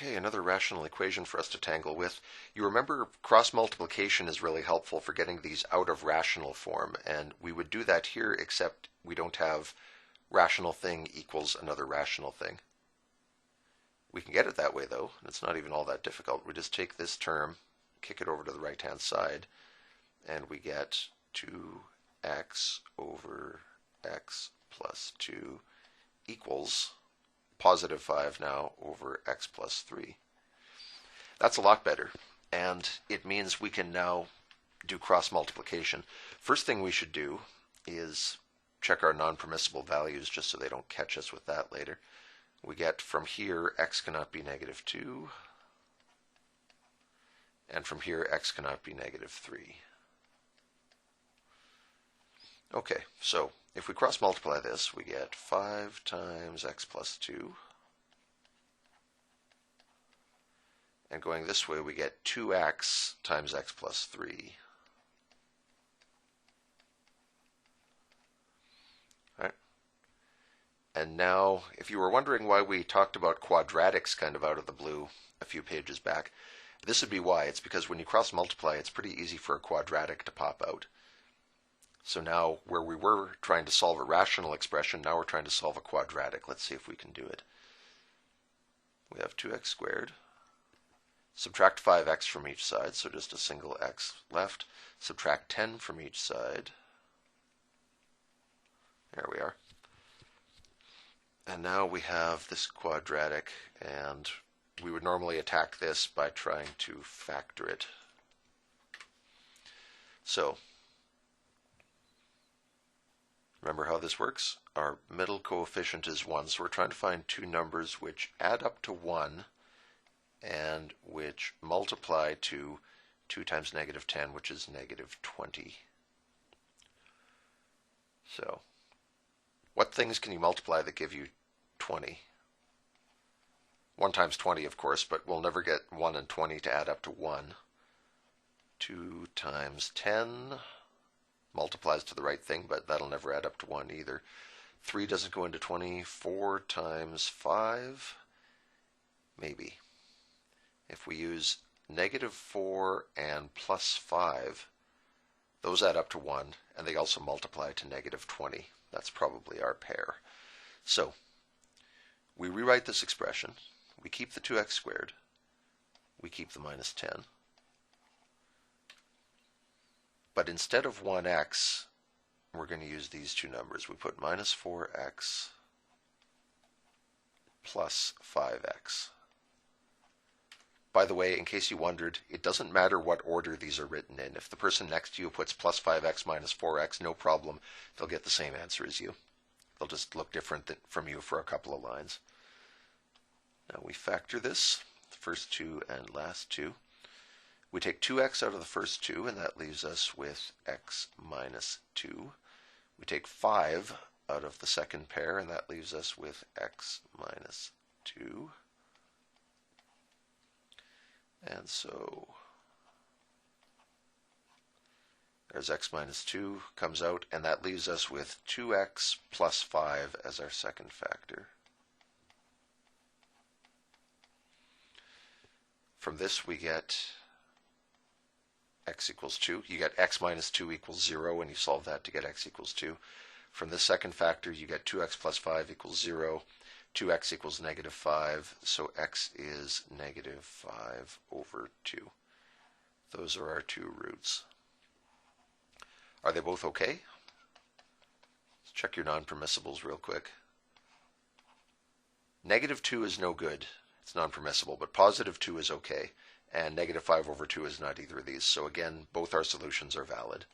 Okay, another rational equation for us to tangle with. You remember cross multiplication is really helpful for getting these out of rational form, and we would do that here except we don't have rational thing equals another rational thing. We can get it that way though, and it's not even all that difficult. We just take this term, kick it over to the right hand side, and we get 2x over x plus 2 equals positive 5 now over x plus 3. That's a lot better, and it means we can now do cross multiplication. First thing we should do is check our non-permissible values just so they don't catch us with that later. We get from here x cannot be negative 2, and from here x cannot be negative 3. Okay, so if we cross multiply this, we get 5 times x plus 2. And going this way, we get 2x times x plus 3. All right. And now, if you were wondering why we talked about quadratics kind of out of the blue a few pages back, this would be why. It's because when you cross multiply, it's pretty easy for a quadratic to pop out. So now, where we were trying to solve a rational expression, now we're trying to solve a quadratic. Let's see if we can do it. We have 2x squared. Subtract 5x from each side, so just a single x left. Subtract 10 from each side. There we are. And now we have this quadratic, and we would normally attack this by trying to factor it. So, remember how this works? Our middle coefficient is 1, so we're trying to find two numbers which add up to 1 and which multiply to 2 times negative 10, which is negative 20. So, what things can you multiply that give you 20? 1 times 20, of course, but we'll never get 1 and 20 to add up to 1. 2 times 10 multiplies to the right thing, but that'll never add up to 1 either. 3 doesn't go into 20. 4 times 5, maybe. If we use negative 4 and plus 5, those add up to 1, and they also multiply to negative 20. That's probably our pair. So, we rewrite this expression. We keep the 2x squared. We keep the minus 10. But instead of 1x, we're going to use these two numbers. We put minus 4x plus 5x. By the way, in case you wondered, it doesn't matter what order these are written in. If the person next to you puts plus 5x minus 4x, no problem. They'll get the same answer as you. They'll just look different from you for a couple of lines. Now we factor this, the first two and last two. We take 2x out of the first two, and that leaves us with x minus 2. We take 5 out of the second pair, and that leaves us with x minus 2. And so there's x minus 2 comes out, and that leaves us with 2x plus 5 as our second factor. From this we get x equals 2. You get x minus 2 equals 0 when you solve that to get x equals 2. From this second factor you get 2x plus 5 equals 0. 2x equals negative 5, so x is negative 5 over 2. Those are our two roots. Are they both okay? Let's check your non-permissibles real quick. Negative 2 is no good. It's non-permissible, but positive 2 is okay. And negative 5 over 2 is not either of these. So again, both our solutions are valid.